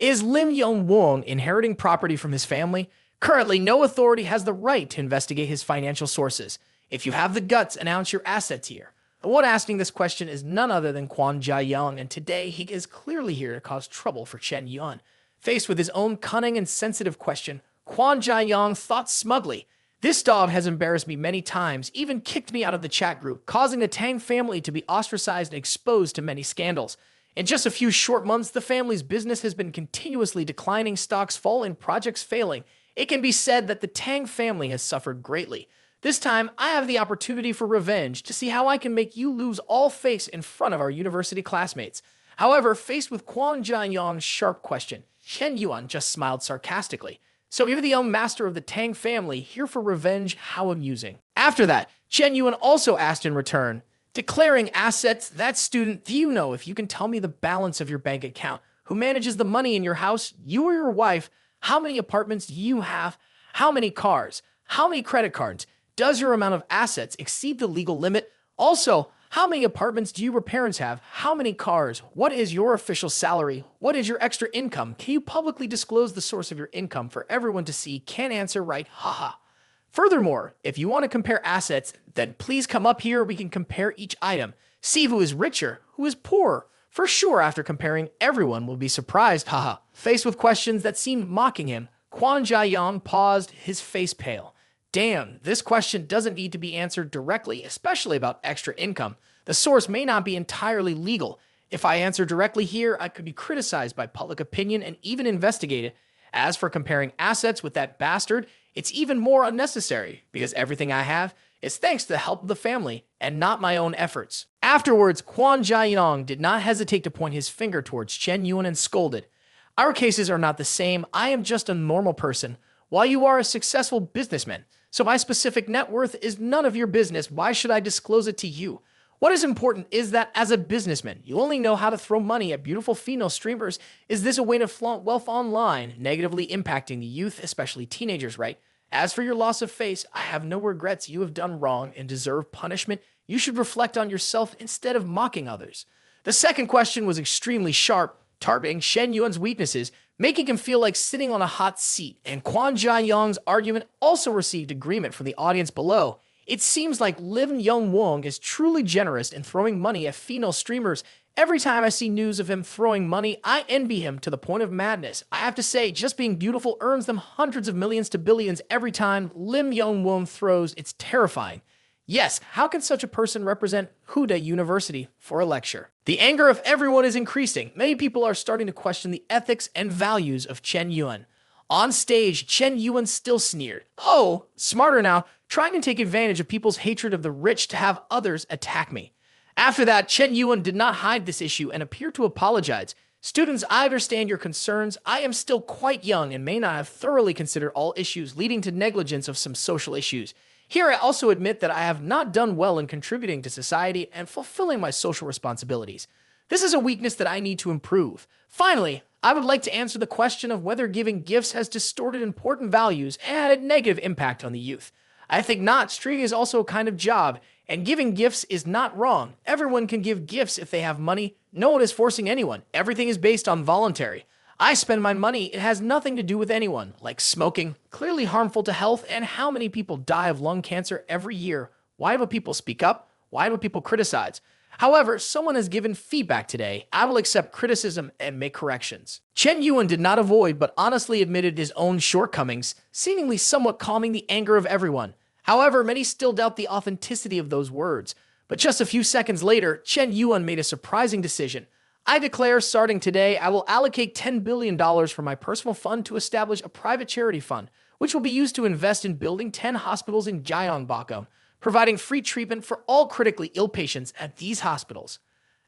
Is Lim Yong-won inheriting property from his family? Currently, no authority has the right to investigate his financial sources. If you have the guts, announce your assets here. The one asking this question is none other than Kwon Jae-young, and today he is clearly here to cause trouble for Chen Yuan. Faced with his own cunning and sensitive question, Kwon Jae-young thought smugly, "This dog has embarrassed me many times, even kicked me out of the chat group, causing the Tang family to be ostracized and exposed to many scandals. In just a few short months, the family's business has been continuously declining, stocks falling, projects failing. It can be said that the Tang family has suffered greatly. This time, I have the opportunity for revenge to see how I can make you lose all face in front of our university classmates." However, faced with Kwon Jae-young's sharp question, Chen Yuan just smiled sarcastically. "So you're the young master of the Tang family, here for revenge, how amusing." After that, Chen Yuan also asked in return, "Declaring assets, that student, do you know if you can tell me the balance of your bank account? Who manages the money in your house? You or your wife? How many apartments do you have? How many cars? How many credit cards? Does your amount of assets exceed the legal limit? Also, how many apartments do your parents have? How many cars? What is your official salary? What is your extra income? Can you publicly disclose the source of your income for everyone to see? Can't answer right? Haha. Furthermore, if you want to compare assets, then please come up here. We can compare each item. See who is richer, who is poorer. For sure, after comparing, everyone will be surprised. Haha." Faced with questions that seemed mocking him, Kwon Jae-young paused, his face pale. Damn, this question doesn't need to be answered directly, especially about extra income. The source may not be entirely legal. If I answer directly here, I could be criticized by public opinion and even investigated. As for comparing assets with that bastard, it's even more unnecessary, because everything I have is thanks to the help of the family and not my own efforts. Afterwards, Kwon Jae-young did not hesitate to point his finger towards Chen Yuan and scolded, "Our cases are not the same. I am just a normal person, while you are a successful businessman. So my specific net worth is none of your business. Why should I disclose it to you? What is important is that as a businessman, you only know how to throw money at beautiful female streamers. Is this a way to flaunt wealth online, negatively impacting the youth, especially teenagers, right? As for your loss of face, I have no regrets. You have done wrong and deserve punishment. You should reflect on yourself instead of mocking others." The second question was extremely sharp, targeting Chen Yuan's weaknesses, making him feel like sitting on a hot seat, and Kwon Jae-young's argument also received agreement from the audience below. It seems like Lim Yong-won is truly generous in throwing money at female streamers. Every time I see news of him throwing money, I envy him to the point of madness. I have to say, just being beautiful earns them hundreds of millions to billions every time Lim Yong-won throws. It's terrifying. Yes, how can such a person represent Huda University for a lecture? The anger of everyone is increasing. Many people are starting to question the ethics and values of Chen Yuan. On stage, Chen Yuan still sneered. "Oh, smarter now, trying to take advantage of people's hatred of the rich to have others attack me." After that, Chen Yuan did not hide this issue and appeared to apologize. "Students, I understand your concerns. I am still quite young and may not have thoroughly considered all issues leading to negligence of some social issues. Here, I also admit that I have not done well in contributing to society and fulfilling my social responsibilities. This is a weakness that I need to improve. Finally, I would like to answer the question of whether giving gifts has distorted important values and had a negative impact on the youth. I think not. Streaming is also a kind of job, and giving gifts is not wrong. Everyone can give gifts if they have money. No one is forcing anyone. Everything is based on voluntary. I spend my money, it has nothing to do with anyone, like smoking, clearly harmful to health, and how many people die of lung cancer every year. Why do people speak up? Why do people criticize? However, someone has given feedback today. I will accept criticism and make corrections." Chen Yuan did not avoid, but honestly admitted his own shortcomings, seemingly somewhat calming the anger of everyone. However, many still doubt the authenticity of those words. But just a few seconds later, Chen Yuan made a surprising decision. "I declare, starting today, I will allocate $10 billion from my personal fund to establish a private charity fund, which will be used to invest in building 10 hospitals in Gyeongbokgung, providing free treatment for all critically ill patients at these hospitals."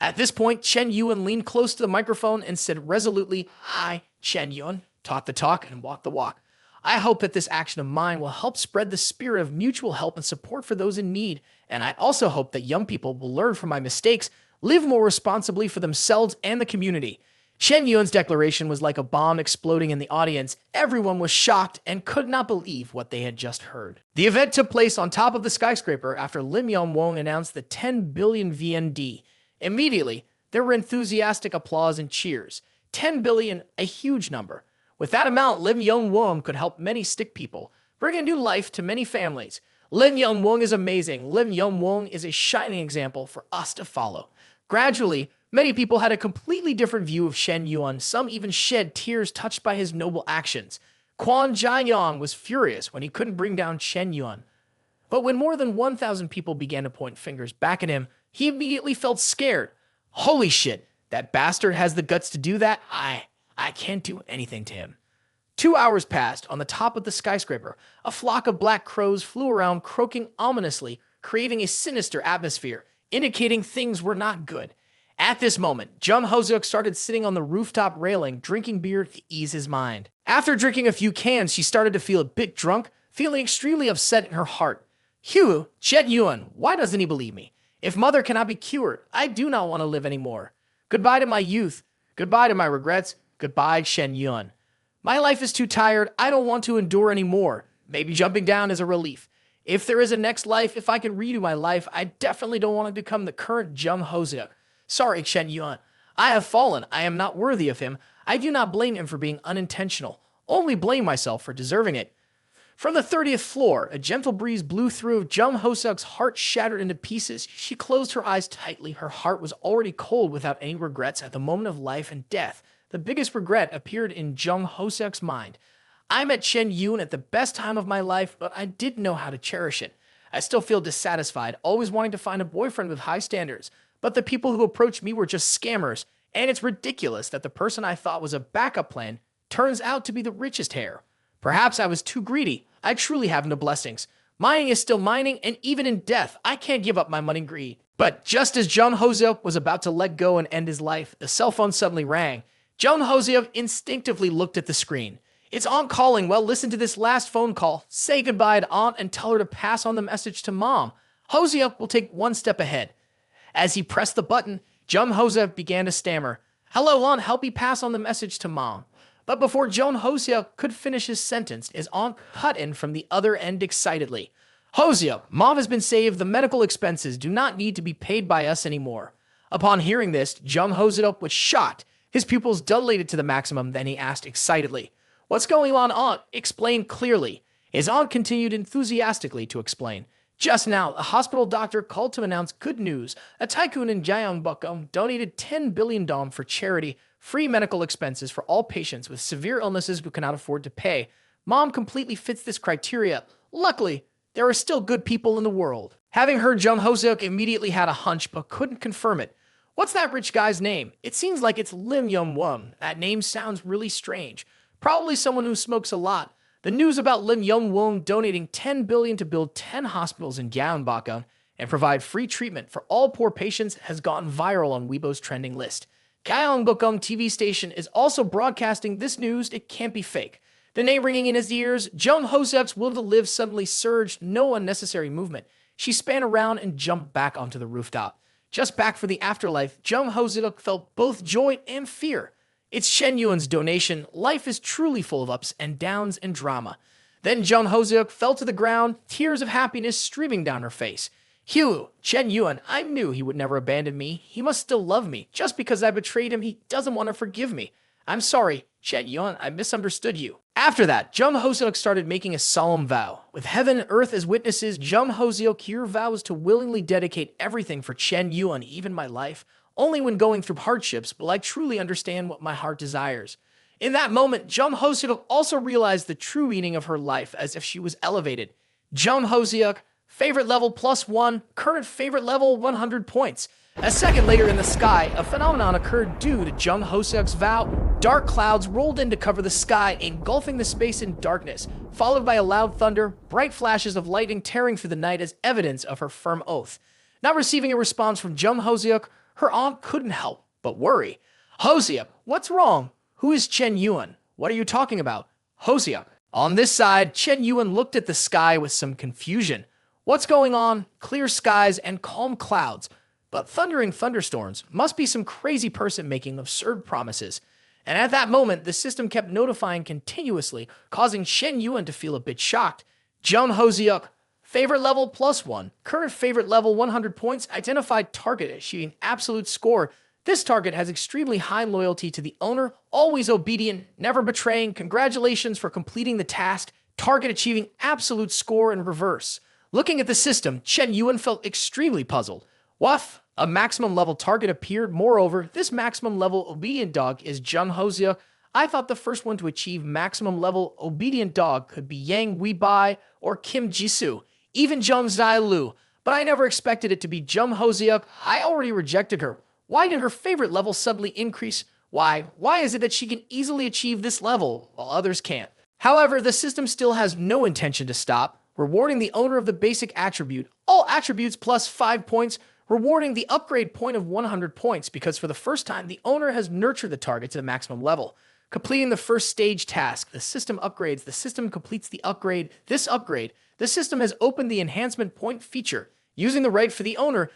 At this point, Chen Yuan leaned close to the microphone and said resolutely, "I, Chen Yuan, talk the talk and walk the walk. I hope that this action of mine will help spread the spirit of mutual help and support for those in need, and I also hope that young people will learn from my mistakes, live more responsibly for themselves and the community." Chen Yuan's declaration was like a bomb exploding in the audience. Everyone was shocked and could not believe what they had just heard. The event took place on top of the skyscraper after Lim Yong-won announced the 10 billion VND. Immediately, there were enthusiastic applause and cheers. 10 billion, a huge number. With that amount, Lim Young Wong could help many stick people, bring a new life to many families. Lim Young Wong is amazing. Lim Young Wong is a shining example for us to follow. Gradually, many people had a completely different view of Shen Yuan. Some even shed tears touched by his noble actions. Quan Jianyang was furious when he couldn't bring down Shen Yuan. But when more than 1,000 people began to point fingers back at him, he immediately felt scared. Holy shit, that bastard has the guts to do that? I can't do anything to him. 2 hours passed. On the top of the skyscraper, a flock of black crows flew around, croaking ominously, creating a sinister atmosphere, indicating things were not good. At this moment, Jung Ho-seok started sitting on the rooftop railing, drinking beer to ease his mind. After drinking a few cans, she started to feel a bit drunk, feeling extremely upset in her heart. Hugh, Chen Yuan, why doesn't he believe me? If mother cannot be cured, I do not want to live anymore. Goodbye to my youth. Goodbye to my regrets. Goodbye, Shen Yuan. My life is too tired. I don't want to endure anymore. Maybe jumping down is a relief. If there is a next life, if I can redo my life, I definitely don't want to become the current Jung Ho-seok. Sorry, Shen Yuan. I have fallen. I am not worthy of him. I do not blame him for being unintentional. Only blame myself for deserving it. From the 30th floor, a gentle breeze blew through. Jung Ho-seok's heart shattered into pieces. She closed her eyes tightly. Her heart was already cold without any regrets at the moment of life and death. The biggest regret appeared in Jung Ho-seok's mind. I met Shen Yuan at the best time of my life, but I didn't know how to cherish it. I still feel dissatisfied, always wanting to find a boyfriend with high standards. But the people who approached me were just scammers, and it's ridiculous that the person I thought was a backup plan turns out to be the richest heir. Perhaps I was too greedy. I truly have no blessings. Mining is still mining, and even in death, I can't give up my money greed. But just as Jung Ho-seok was about to let go and end his life, the cell phone suddenly rang. Jung Ho-seok instinctively looked at the screen. It's Aunt calling. Well, listen to this last phone call. Say goodbye to Aunt and tell her to pass on the message to Mom. Ho-seok will take one step ahead. As he pressed the button, Jung Ho-seok began to stammer. Hello, Aunt, help me pass on the message to Mom. But before Jung Ho-seok could finish his sentence, his aunt cut in from the other end excitedly. Ho-seok, Mom has been saved. The medical expenses do not need to be paid by us anymore. Upon hearing this, Jung Ho-seok was shocked. His pupils dilated to the maximum. Then he asked excitedly, What's going on, Aunt? Explain clearly. His aunt continued enthusiastically to explain. Just now, a hospital doctor called to announce good news. A tycoon in Gyeongbokgung donated 10 billion dong for charity, free medical expenses for all patients with severe illnesses who cannot afford to pay. Mom completely fits this criteria. Luckily, there are still good people in the world. Having heard, Jung Ho-seok immediately had a hunch but couldn't confirm it. What's that rich guy's name? It seems like it's Lim Young Won. That name sounds really strange. Probably someone who smokes a lot. The news about Lim Young Won donating 10 billion to build 10 hospitals in Gyeongbokgung and provide free treatment for all poor patients has gone viral on Weibo's trending list. Gyeongbokgung TV station is also broadcasting this news. It can't be fake. The name ringing in his ears, Jung Ho-seok's will to live suddenly surged, no unnecessary movement. She span around and jumped back onto the rooftop. Just back for the afterlife, Jung Ho-seok felt both joy and fear. It's Shen Yuan's donation. Life is truly full of ups and downs and drama. Then Jung Ho-seok fell to the ground, tears of happiness streaming down her face. Hugh, Shen Yuan, I knew he would never abandon me. He must still love me. Just because I betrayed him, he doesn't want to forgive me. I'm sorry, Shen Yuan, I misunderstood you. After that, Jung Ho-seok started making a solemn vow. With heaven and earth as witnesses, Jung Ho-seok here vows to willingly dedicate everything for Shen Yuan, even my life. Only when going through hardships will I truly understand what my heart desires. In that moment, Jung Ho-seok also realized the true meaning of her life as if she was elevated. Jung Ho-seok, favorite level +1, current favorite level 100 points. A second later in the sky, a phenomenon occurred due to Jung Ho-seok's vow. Dark clouds rolled in to cover the sky, engulfing the space in darkness, followed by a loud thunder, bright flashes of lightning tearing through the night as evidence of her firm oath. Not receiving a response from Jung Ho-seok, her aunt couldn't help but worry. Ho-seok, what's wrong? Who is Shen Yuan? What are you talking about? Ho-seok. On this side, Shen Yuan looked at the sky with some confusion. What's going on? Clear skies and calm clouds. But thundering thunderstorms must be some crazy person making absurd promises. And at that moment, the system kept notifying continuously, causing Shen Yuan to feel a bit shocked. Jung Ho-seok, favorite level +1, current favorite level 100 points, identified target achieving absolute score. This target has extremely high loyalty to the owner, always obedient, never betraying. Congratulations for completing the task. Target achieving absolute score in reverse. Looking at the system, Chen Yuan felt extremely puzzled. Wuff, a maximum level target appeared. Moreover, this maximum level obedient dog is Jun Hozia. I thought the first one to achieve maximum level obedient dog could be Yang Weibai or Kim Jisoo, even Jung Zai Lu, but I never expected it to be Jung Hozia. I already rejected her. Why did her favorite level suddenly increase? Why is it that she can easily achieve this level while others can't? However, the system still has no intention to stop, rewarding the owner of the basic attribute, all attributes plus 5 points, rewarding the upgrade point of 100 points because for the first time, the owner has nurtured the target to the maximum level. Completing the first stage task, the system upgrades, the system completes the upgrade. This upgrade, the system has opened the enhancement point feature. Using the right for the owner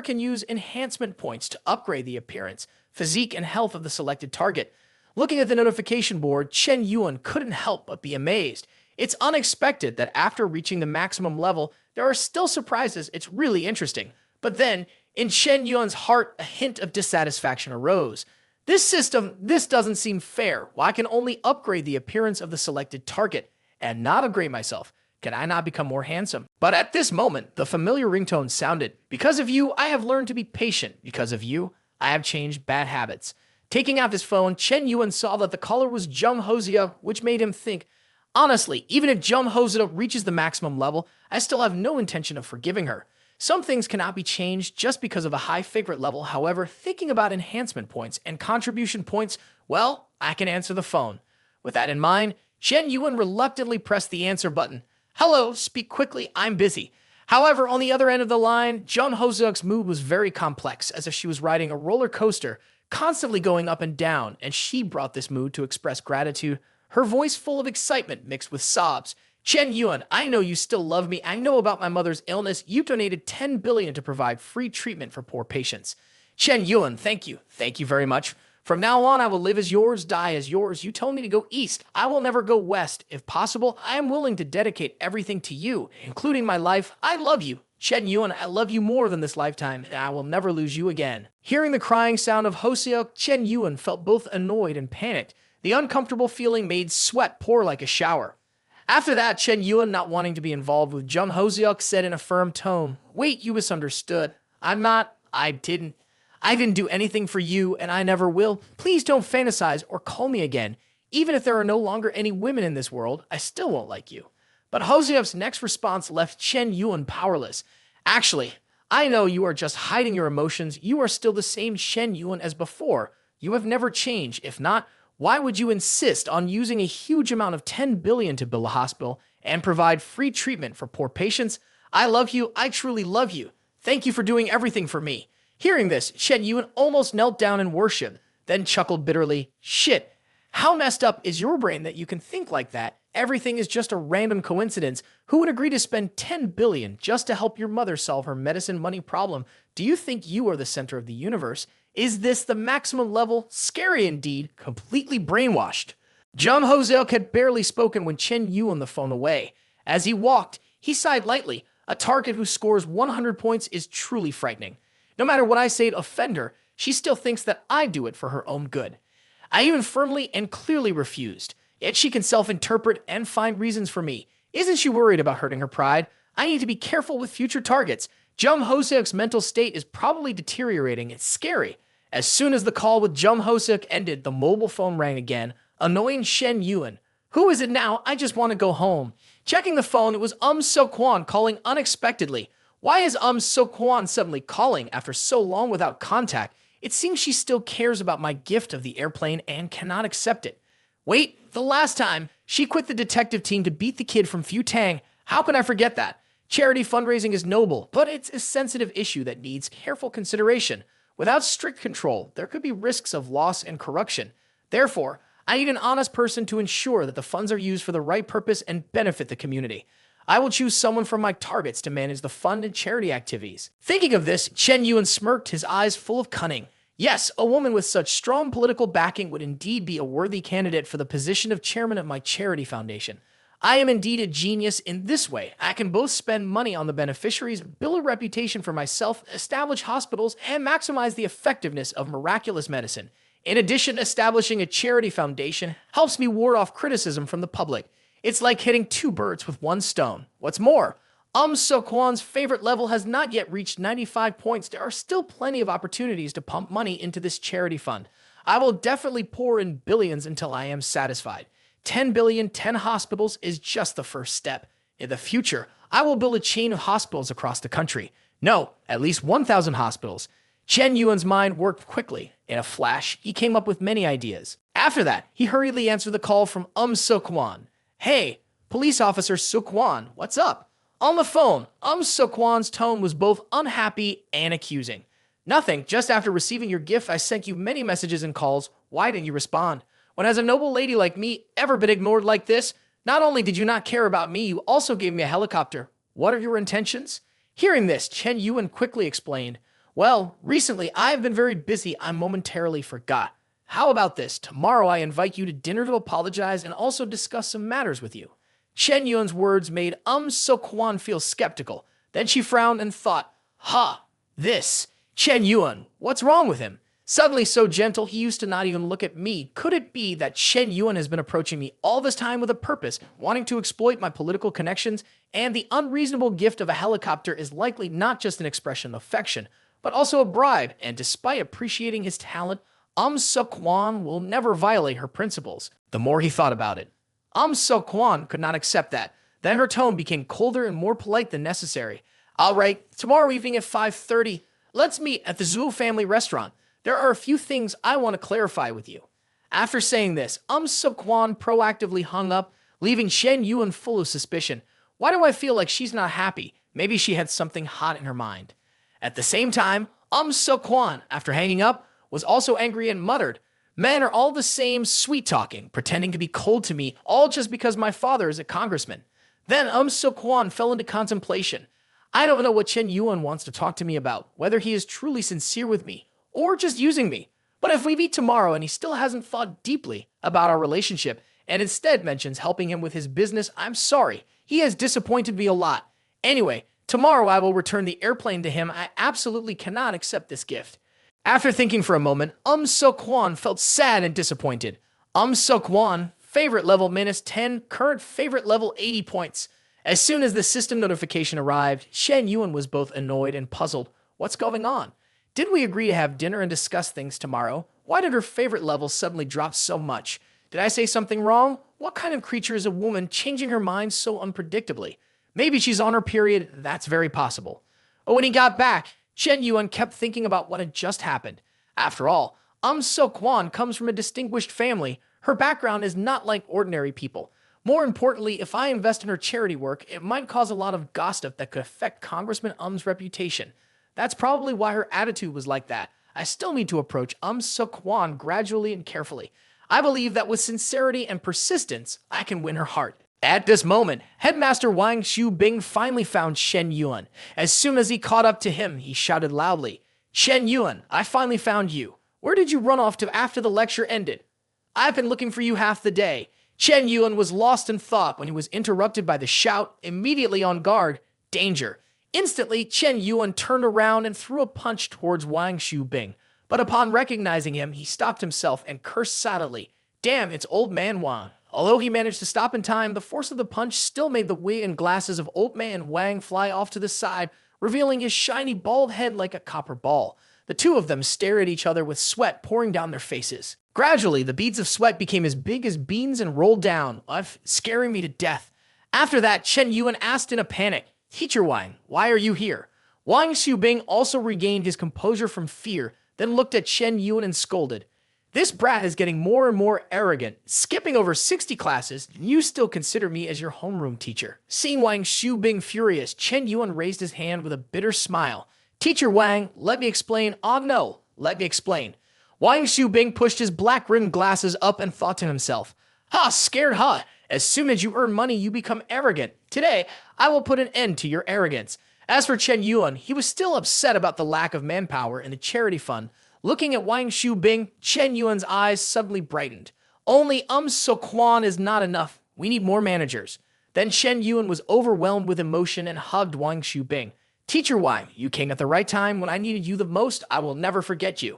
can use enhancement points to upgrade the appearance, physique, and health of the selected target. Looking at the notification board, Chen Yuan couldn't help but be amazed. It's unexpected that after reaching the maximum level, there are still surprises. It's really interesting. But then, in Chen Yuan's heart, a hint of dissatisfaction arose. This doesn't seem fair. Why can only upgrade the appearance of the selected target and not upgrade myself? Can I not become more handsome? But at this moment, the familiar ringtone sounded. Because of you, I have learned to be patient. Because of you, I have changed bad habits. Taking out his phone, Chen Yuan saw that the caller was Jung Hozia, which made him think, honestly, even if Jung Hozia reaches the maximum level, I still have no intention of forgiving her. Some things cannot be changed just because of a high favorite level. However, thinking about enhancement points and contribution points, well, I can answer the phone. With that in mind, Chen Yuan reluctantly pressed the answer button. Hello, speak quickly, I'm busy. However, on the other end of the line, Jung Hoseok's mood was very complex, as if she was riding a roller coaster, constantly going up and down, and she brought this mood to express gratitude, her voice full of excitement mixed with sobs. Chen Yuan, I know you still love me. I know about my mother's illness. You donated 10 billion to provide free treatment for poor patients. Chen Yuan, thank you. Thank you very much. From now on, I will live as yours, die as yours. You told me to go east. I will never go west. If possible, I am willing to dedicate everything to you, including my life. I love you. Chen Yuan, I love you more than this lifetime, and I will never lose you again. Hearing the crying sound of Hoseok, Chen Yuan felt both annoyed and panicked. The uncomfortable feeling made sweat pour like a shower. After that, Chen Yuan, not wanting to be involved with Jung Hoseok, said in a firm tone, Wait, you misunderstood. I didn't do anything for you, and I never will. Please don't fantasize or call me again. Even if there are no longer any women in this world, I still won't like you. But Hoseok's next response left Chen Yuan powerless. Actually, I know you are just hiding your emotions. You are still the same Chen Yuan as before. You have never changed. If not, why would you insist on using a huge amount of 10 billion to build a hospital and provide free treatment for poor patients? I love you. I truly love you. Thank you for doing everything for me. Hearing this, Chen Yuan almost knelt down in worship, then chuckled bitterly. Shit, how messed up is your brain that you can think like that? Everything is just a random coincidence. Who would agree to spend 10 billion just to help your mother solve her medicine money problem? Do you think you are the center of the universe? Is this the maximum level? Scary indeed, completely brainwashed. Jung Hoseok had barely spoken when Chen Yuan the phone away. As he walked, he sighed lightly. A target who scores 100 points is truly frightening. No matter what I say to offend her, she still thinks that I do it for her own good. I even firmly and clearly refused. Yet she can self-interpret and find reasons for me. Isn't she worried about hurting her pride? I need to be careful with future targets. Jung Hoseok's mental state is probably deteriorating. It's scary. As soon as the call with Jung Hoseok ended, the mobile phone rang again, annoying Chen Yuan. Who is it now? I just want to go home. Checking the phone, it was So-kwon calling unexpectedly. Why is So-kwon suddenly calling after so long without contact? It seems she still cares about my gift of the airplane and cannot accept it. Wait, the last time, she quit the detective team to beat the kid from Futang. How can I forget that? Charity fundraising is noble, but it's a sensitive issue that needs careful consideration. Without strict control, there could be risks of loss and corruption. Therefore, I need an honest person to ensure that the funds are used for the right purpose and benefit the community. I will choose someone from my targets to manage the fund and charity activities. Thinking of this, Chen Yuan smirked, his eyes full of cunning. Yes, a woman with such strong political backing would indeed be a worthy candidate for the position of chairman of my charity foundation. I am indeed a genius in this way. I can both spend money on the beneficiaries, build a reputation for myself, establish hospitals, and maximize the effectiveness of miraculous medicine. In addition, establishing a charity foundation helps me ward off criticism from the public. It's like hitting two birds with one stone. What's more, Seok-hwan's favorite level has not yet reached 95 points. There are still plenty of opportunities to pump money into this charity fund. I will definitely pour in billions until I am satisfied. 10 billion, 10 hospitals is just the first step. In the future, I will build a chain of hospitals across the country. No, at least 1,000 hospitals. Chen Yuan's mind worked quickly. In a flash, he came up with many ideas. After that, he hurriedly answered the call from Seok-hwan. Hey, police officer Seok-hwan, what's up? On the phone, Seok-hwan's tone was both unhappy and accusing. Nothing, just after receiving your gift, I sent you many messages and calls. Why didn't you respond? When has a noble lady like me ever been ignored like this? Not only did you not care about me, you also gave me a helicopter. What are your intentions? Hearing this, Chen Yuan quickly explained, well, recently I have been very busy. I momentarily forgot. How about this? Tomorrow I invite you to dinner to apologize and also discuss some matters with you. Chen Yuan's words made Seok-hwan feel skeptical. Then she frowned and thought, this. Chen Yuan, what's wrong with him? Suddenly so gentle, he used to not even look at me. Could it be that Chen Yuan has been approaching me all this time with a purpose, wanting to exploit my political connections, and the unreasonable gift of a helicopter is likely not just an expression of affection, but also a bribe, and despite appreciating his talent, Seok-hwan will never violate her principles. The more he thought about it, Seok-hwan could not accept that. Then her tone became colder and more polite than necessary. All right, tomorrow evening at 5:30, let's meet at the Zhu family restaurant. There are a few things I want to clarify with you. After saying this, Seok-hwan proactively hung up, leaving Chen Yuan full of suspicion. Why do I feel like she's not happy? Maybe she had something hot in her mind. At the same time, Seok-hwan, after hanging up, was also angry and muttered, men are all the same sweet-talking, pretending to be cold to me, all just because my father is a congressman. Then Seok-hwan fell into contemplation. I don't know what Chen Yuan wants to talk to me about, whether he is truly sincere with me, or just using me. But if we meet tomorrow and he still hasn't thought deeply about our relationship and instead mentions helping him with his business, I'm sorry. He has disappointed me a lot. Anyway, tomorrow I will return the airplane to him. I absolutely cannot accept this gift. After thinking for a moment, Seok-hwan felt sad and disappointed. Seok-hwan, favorite level -10, current favorite level 80 points. As soon as the system notification arrived, Chen Yuan was both annoyed and puzzled. What's going on? Did we agree to have dinner and discuss things tomorrow? Why did her favorite level suddenly drop so much? Did I say something wrong? What kind of creature is a woman changing her mind so unpredictably? Maybe she's on her period. That's very possible. But when he got back, Chen Yuan kept thinking about what had just happened. After all, Seok-hwan comes from a distinguished family. Her background is not like ordinary people. More importantly, if I invest in her charity work, it might cause a lot of gossip that could affect Congressman reputation. That's probably why her attitude was like that. I still need to approach Seok-hwan gradually and carefully. I believe that with sincerity and persistence, I can win her heart. At this moment, Headmaster Wang Xiubing finally found Chen Yuan. As soon as he caught up to him, he shouted loudly, Chen Yuan, I finally found you. Where did you run off to after the lecture ended? I've been looking for you half the day. Chen Yuan was lost in thought when he was interrupted by the shout, immediately on guard, danger. Instantly, Chen Yuan turned around and threw a punch towards Wang Xiubing. But upon recognizing him, he stopped himself and cursed silently. Damn, it's old man Wang. Although he managed to stop in time, the force of the punch still made the wig and glasses of old man Wang fly off to the side, revealing his shiny bald head like a copper ball. The two of them stared at each other with sweat pouring down their faces. Gradually, the beads of sweat became as big as beans and rolled down, scaring me to death. After that, Chen Yuan asked in a panic, Teacher Wang, why are you here? Wang Xiubing also regained his composure from fear, then looked at Chen Yuan and scolded. This brat is getting more and more arrogant. Skipping over 60 classes, you still consider me as your homeroom teacher. Seeing Wang Xiubing furious, Chen Yuan raised his hand with a bitter smile. Teacher Wang, let me explain. Oh no, let me explain. Wang Xiubing pushed his black-rimmed glasses up and thought to himself, scared, huh? As soon as you earn money, you become arrogant. Today, I will put an end to your arrogance. As for Chen Yuan, he was still upset about the lack of manpower in the charity fund. Looking at Wang Xiubing, Chen Yuan's eyes suddenly brightened. Only Seok-hwan is not enough. We need more managers. Then Shen Yuan was overwhelmed with emotion and hugged Wang Shubing. Teacher Wang, you came at the right time when I needed you the most. I will never forget you.